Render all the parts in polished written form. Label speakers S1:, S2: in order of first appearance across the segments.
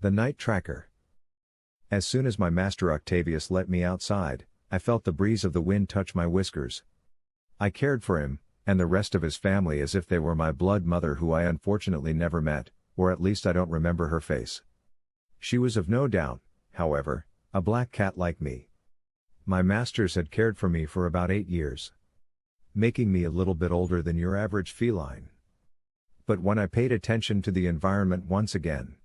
S1: The Night Tracker. As soon as my master Octavius let me outside, I felt the breeze of the wind touch my whiskers. I cared for him, and the rest of his family as if they were my blood mother who I unfortunately never met, or at least I don't remember her face. She was of no doubt, however, a black cat like me. My masters had cared for me for about 8 years, making me a little bit older than your average feline. But when I paid attention to the environment once again,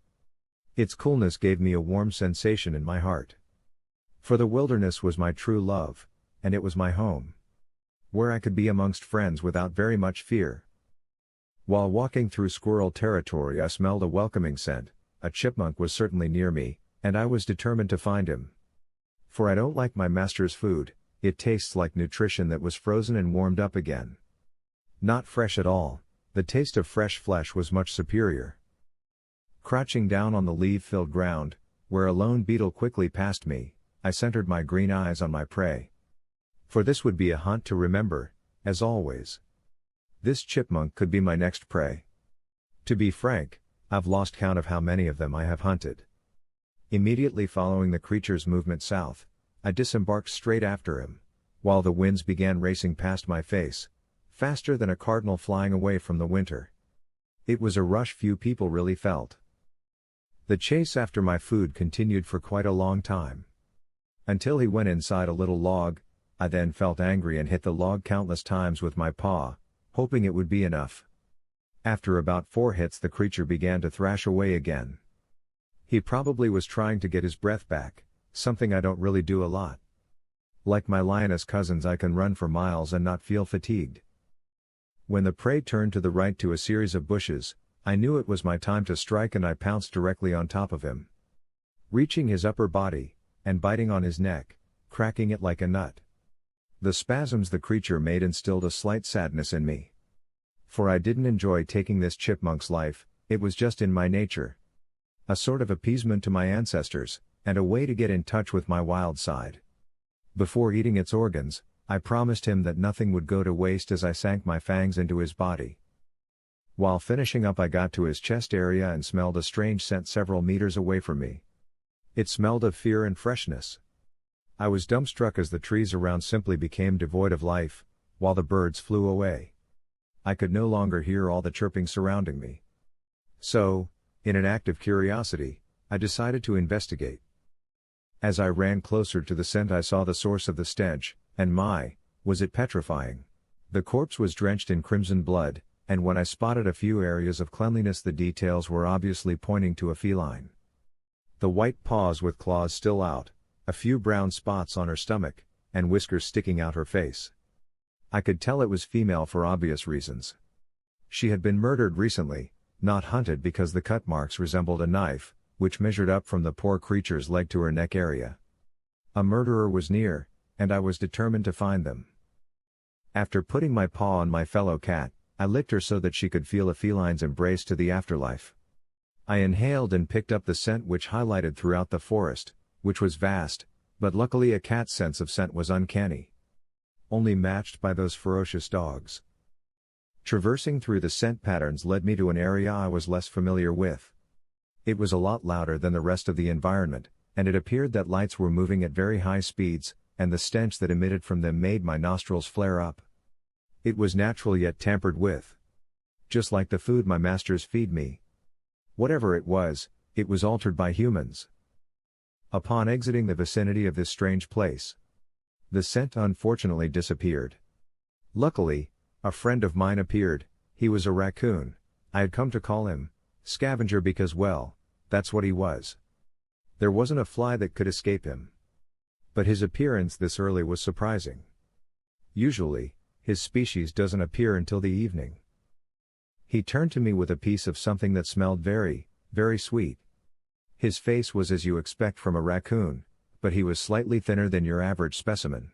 S1: its coolness gave me a warm sensation in my heart. For the wilderness was my true love, and it was my home, where I could be amongst friends without very much fear. While walking through squirrel territory I smelled a welcoming scent. A chipmunk was certainly near me, and I was determined to find him. For I don't like my master's food, it tastes like nutrition that was frozen and warmed up again. Not fresh at all, the taste of fresh flesh was much superior. Crouching down on the leaf-filled ground, where a lone beetle quickly passed me, I centered my green eyes on my prey. For this would be a hunt to remember, as always. This chipmunk could be my next prey. To be frank, I've lost count of how many of them I have hunted. Immediately following the creature's movement south, I disembarked straight after him, while the winds began racing past my face, faster than a cardinal flying away from the winter. It was a rush few people really felt. The chase after my food continued for quite a long time. Until he went inside a little log. I then felt angry and hit the log countless times with my paw, hoping it would be enough. After about 4 hits the creature began to thrash away again. He probably was trying to get his breath back, something I don't really do a lot. Like my lioness cousins, I can run for miles and not feel fatigued. When the prey turned to the right to a series of bushes, I knew it was my time to strike and I pounced directly on top of him, reaching his upper body, and biting on his neck, cracking it like a nut. The spasms the creature made instilled a slight sadness in me. For I didn't enjoy taking this chipmunk's life, it was just in my nature. A sort of appeasement to my ancestors, and a way to get in touch with my wild side. Before eating its organs, I promised him that nothing would go to waste as I sank my fangs into his body. While finishing up I got to his chest area and smelled a strange scent several meters away from me. It smelled of fear and freshness. I was dumbstruck as the trees around simply became devoid of life, while the birds flew away. I could no longer hear all the chirping surrounding me. So, in an act of curiosity, I decided to investigate. As I ran closer to the scent I saw the source of the stench, and was it petrifying. The corpse was drenched in crimson blood, and when I spotted a few areas of cleanliness the details were obviously pointing to a feline. The white paws with claws still out, a few brown spots on her stomach, and whiskers sticking out her face. I could tell it was female for obvious reasons. She had been murdered recently, not hunted because the cut marks resembled a knife, which measured up from the poor creature's leg to her neck area. A murderer was near, and I was determined to find them. After putting my paw on my fellow cat, I licked her so that she could feel a feline's embrace to the afterlife. I inhaled and picked up the scent which highlighted throughout the forest, which was vast, but luckily a cat's sense of scent was uncanny, only matched by those ferocious dogs. Traversing through the scent patterns led me to an area I was less familiar with. It was a lot louder than the rest of the environment, and it appeared that lights were moving at very high speeds, and the stench that emitted from them made my nostrils flare up. It was natural yet tampered with. Just like the food my masters feed me. Whatever it was altered by humans. Upon exiting the vicinity of this strange place, the scent unfortunately disappeared. Luckily, a friend of mine appeared. He was a raccoon. I had come to call him scavenger because, well, that's what he was. There wasn't a fly that could escape him. But his appearance this early was surprising. Usually, his species doesn't appear until the evening. He turned to me with a piece of something that smelled very, very sweet. His face was as you expect from a raccoon, but he was slightly thinner than your average specimen.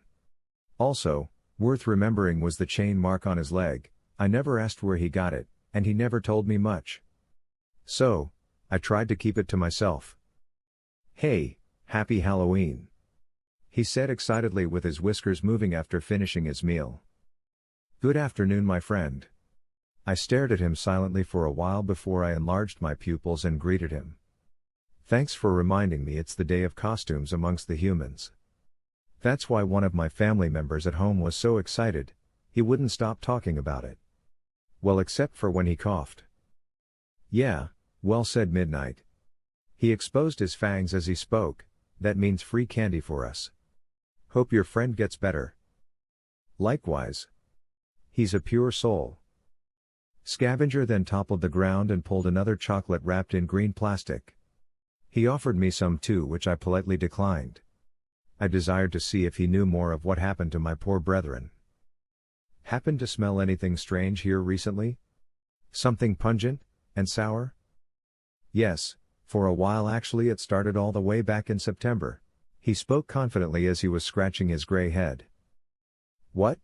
S1: Also, worth remembering was the chain mark on his leg. I never asked where he got it, and he never told me much. So, I tried to keep it to myself. "Hey, happy Halloween," he said excitedly with his whiskers moving after finishing his meal. "Good afternoon, my friend." I stared at him silently for a while before I enlarged my pupils and greeted him. Thanks for reminding me it's the day of costumes amongst the humans. That's why one of my family members at home was so excited, he wouldn't stop talking about it. Well, except for when he coughed. Yeah, well said, Midnight. He exposed his fangs as he spoke. That means free candy for us. Hope your friend gets better. Likewise. He's a pure soul. Scavenger then toppled the ground and pulled another chocolate wrapped in green plastic. He offered me some too, which I politely declined. I desired to see if he knew more of what happened to my poor brethren. Happened to smell anything strange here recently? Something pungent and sour? Yes, for a while actually. It started all the way back in September. He spoke confidently as he was scratching his gray head. What?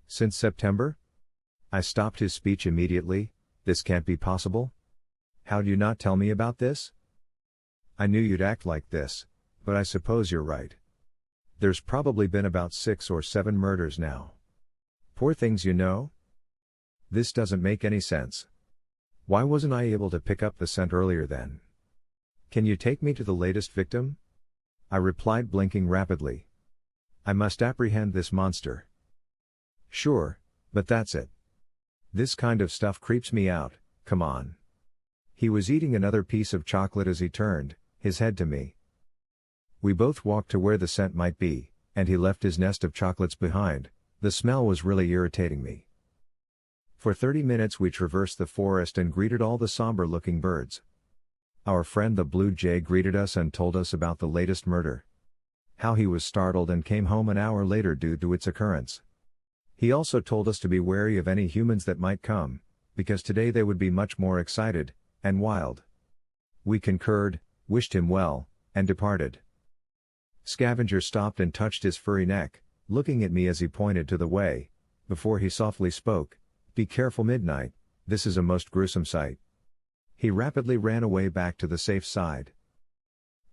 S1: Since September? I stopped his speech immediately. This can't be possible. How'd you not tell me about this? I knew you'd act like this, but I suppose you're right. There's probably been about 6 or 7 murders now. Poor things, you know? This doesn't make any sense. Why wasn't I able to pick up the scent earlier then? Can you take me to the latest victim? I replied, blinking rapidly. I must apprehend this monster. Sure, but that's it. This kind of stuff creeps me out, come on. He was eating another piece of chocolate as he turned his head to me. We both walked to where the scent might be, and he left his nest of chocolates behind. The smell was really irritating me. For 30 minutes we traversed the forest and greeted all the somber-looking birds. Our friend the blue jay greeted us and told us about the latest murder. How he was startled and came home an hour later due to its occurrence. He also told us to be wary of any humans that might come, because today they would be much more excited and wild. We concurred, wished him well, and departed. Scavenger stopped and touched his furry neck, looking at me as he pointed to the way, before he softly spoke, "Be careful, Midnight, this is a most gruesome sight." He rapidly ran away back to the safe side.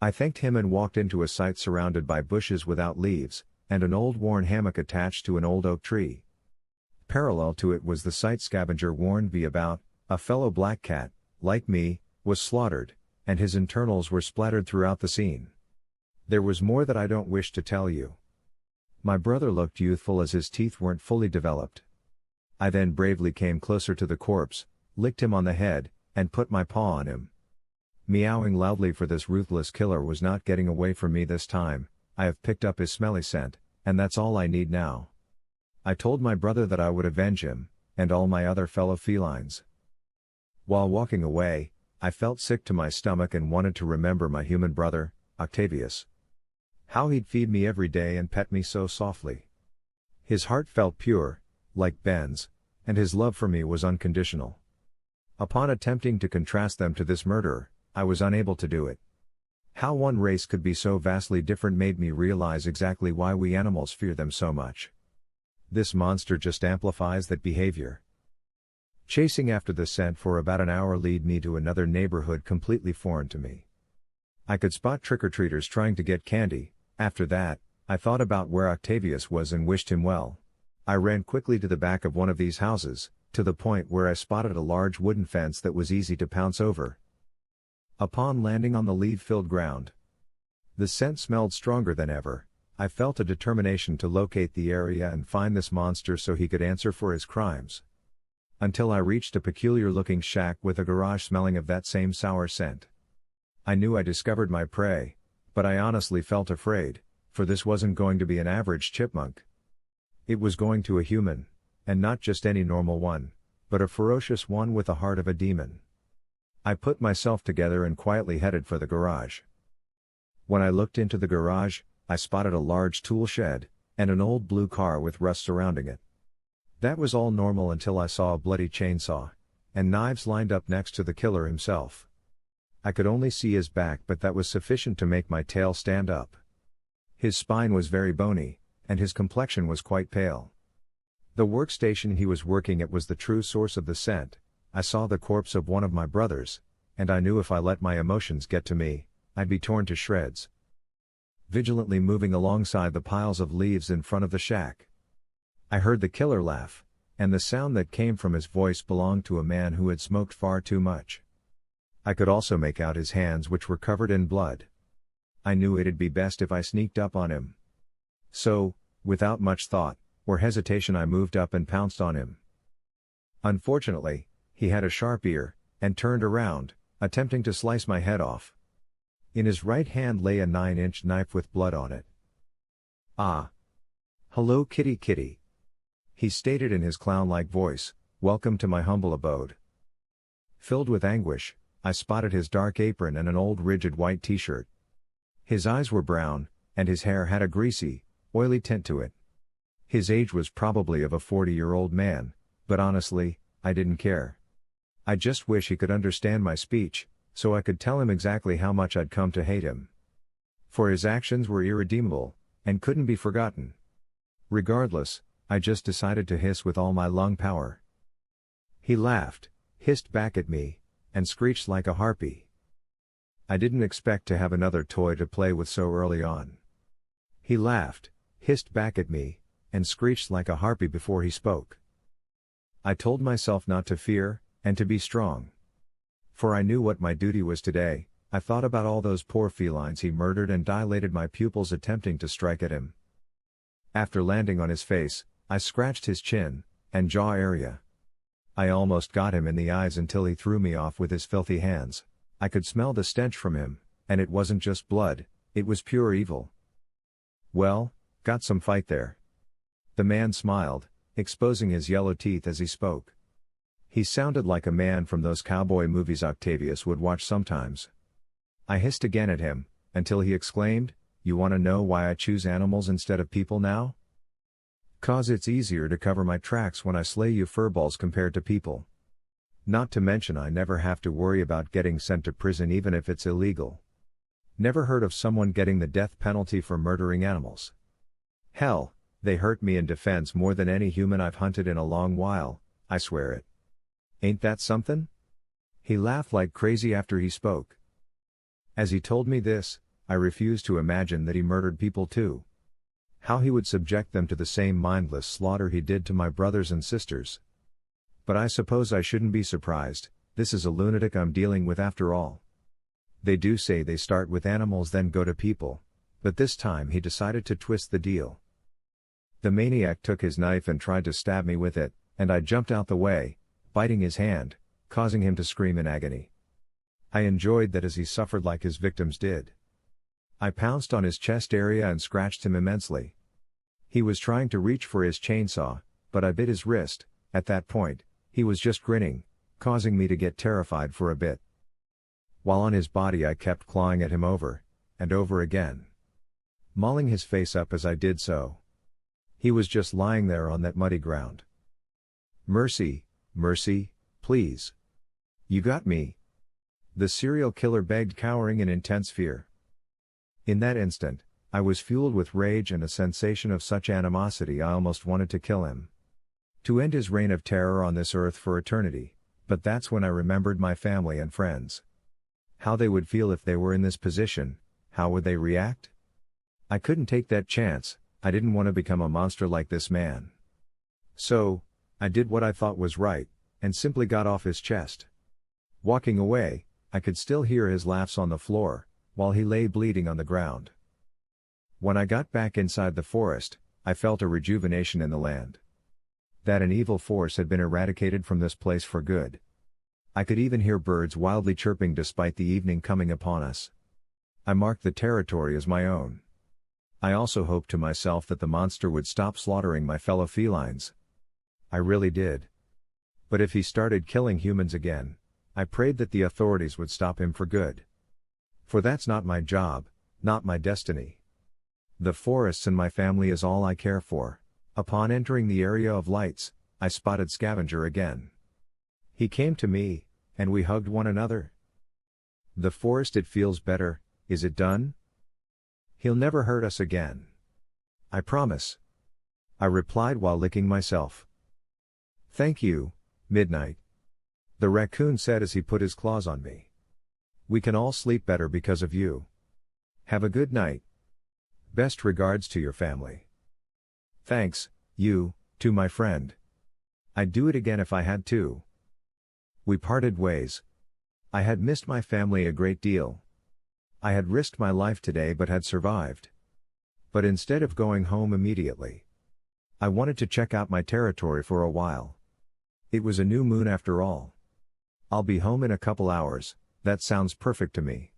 S1: I thanked him and walked into a site surrounded by bushes without leaves, and an old worn hammock attached to an old oak tree. Parallel to it was the site Scavenger warned me about. A fellow black cat, like me, was slaughtered, and his internals were splattered throughout the scene. There was more that I don't wish to tell you. My brother looked youthful as his teeth weren't fully developed. I then bravely came closer to the corpse, licked him on the head, and put my paw on him. Meowing loudly, for this ruthless killer was not getting away from me this time. I have picked up his smelly scent, and that's all I need now. I told my brother that I would avenge him, and all my other fellow felines. While walking away, I felt sick to my stomach and wanted to remember my human brother, Octavius. How he'd feed me every day and pet me so softly. His heart felt pure, like Ben's, and his love for me was unconditional. Upon attempting to contrast them to this murderer, I was unable to do it. How one race could be so vastly different made me realize exactly why we animals fear them so much. This monster just amplifies that behavior. Chasing after the scent for about an hour led me to another neighborhood completely foreign to me. I could spot trick-or-treaters trying to get candy. After that, I thought about where Octavius was and wished him well. I ran quickly to the back of one of these houses, to the point where I spotted a large wooden fence that was easy to pounce over. Upon landing on the leaf-filled ground, the scent smelled stronger than ever. I felt a determination to locate the area and find this monster so he could answer for his crimes. Until I reached a peculiar-looking shack with a garage smelling of that same sour scent. I knew I discovered my prey, but I honestly felt afraid, for this wasn't going to be an average chipmunk. It was going to a human, and not just any normal one, but a ferocious one with the heart of a demon. I put myself together and quietly headed for the garage. When I looked into the garage, I spotted a large tool shed, and an old blue car with rust surrounding it. That was all normal until I saw a bloody chainsaw, and knives lined up next to the killer himself. I could only see his back, but that was sufficient to make my tail stand up. His spine was very bony, and his complexion was quite pale. The workstation he was working at was the true source of the scent. I saw the corpse of one of my brothers, and I knew if I let my emotions get to me, I'd be torn to shreds. Vigilantly moving alongside the piles of leaves in front of the shack, I heard the killer laugh, and the sound that came from his voice belonged to a man who had smoked far too much. I could also make out his hands, which were covered in blood. I knew it'd be best if I sneaked up on him. So, without much thought or hesitation, I moved up and pounced on him. Unfortunately, he had a sharp ear, and turned around, attempting to slice my head off. In his right hand lay a 9-inch knife with blood on it. "Ah. Hello, kitty kitty," he stated in his clown-like voice, "welcome to my humble abode." Filled with anguish, I spotted his dark apron and an old rigid white t-shirt. His eyes were brown, and his hair had a greasy, oily tint to it. His age was probably of a 40-year-old man, but honestly, I didn't care. I just wish he could understand my speech, so I could tell him exactly how much I'd come to hate him. For his actions were irredeemable, and couldn't be forgotten. Regardless, I just decided to hiss with all my lung power. He laughed, hissed back at me, and screeched like a harpy. I didn't expect to have another toy to play with so early on. He laughed, hissed back at me, and screeched like a harpy before he spoke. I told myself not to fear, and to be strong. For I knew what my duty was today. I thought about all those poor felines he murdered and dilated my pupils attempting to strike at him. After landing on his face, I scratched his chin and jaw area. I almost got him in the eyes until he threw me off with his filthy hands. I could smell the stench from him, and it wasn't just blood, it was pure evil. "Well, got some fight there." The man smiled, exposing his yellow teeth as he spoke. He sounded like a man from those cowboy movies Octavius would watch sometimes. I hissed again at him, until he exclaimed, "You want to know why I choose animals instead of people now? 'Cause it's easier to cover my tracks when I slay you furballs compared to people. Not to mention I never have to worry about getting sent to prison even if it's illegal. Never heard of someone getting the death penalty for murdering animals. Hell, they hurt me in defense more than any human I've hunted in a long while, I swear it. Ain't that something?" He laughed like crazy after he spoke. As he told me this, I refused to imagine that he murdered people too. How he would subject them to the same mindless slaughter he did to my brothers and sisters. But I suppose I shouldn't be surprised, this is a lunatic I'm dealing with after all. They do say they start with animals then go to people, but this time he decided to twist the deal. The maniac took his knife and tried to stab me with it, and I jumped out the way, biting his hand, causing him to scream in agony. I enjoyed that as he suffered like his victims did. I pounced on his chest area and scratched him immensely. He was trying to reach for his chainsaw, but I bit his wrist. At that point, he was just grinning, causing me to get terrified for a bit. While on his body I kept clawing at him over and over again, mauling his face up as I did so. He was just lying there on that muddy ground. "Mercy, mercy, please. You got me," the serial killer begged, cowering in intense fear. In that instant, I was fueled with rage and a sensation of such animosity I almost wanted to kill him. To end his reign of terror on this earth for eternity, but that's when I remembered my family and friends. How they would feel if they were in this position, how would they react? I couldn't take that chance, I didn't want to become a monster like this man. So, I did what I thought was right, and simply got off his chest. Walking away, I could still hear his laughs on the floor, while he lay bleeding on the ground. When I got back inside the forest, I felt a rejuvenation in the land. That an evil force had been eradicated from this place for good. I could even hear birds wildly chirping despite the evening coming upon us. I marked the territory as my own. I also hoped to myself that the monster would stop slaughtering my fellow felines. I really did. But if he started killing humans again, I prayed that the authorities would stop him for good. For that's not my job, not my destiny. The forests and my family is all I care for. Upon entering the area of lights, I spotted Scavenger again. He came to me, and we hugged one another. "The forest, it feels better, is it done? He'll never hurt us again. I promise," I replied while licking myself. "Thank you, Midnight," the raccoon said as he put his claws on me. "We can all sleep better because of you. Have a good night. Best regards to your family." "Thanks, you, too, my friend. I'd do it again if I had to." We parted ways. I had missed my family a great deal. I had risked my life today but had survived. But instead of going home immediately, I wanted to check out my territory for a while. It was a new moon after all. I'll be home in a couple hours, that sounds perfect to me.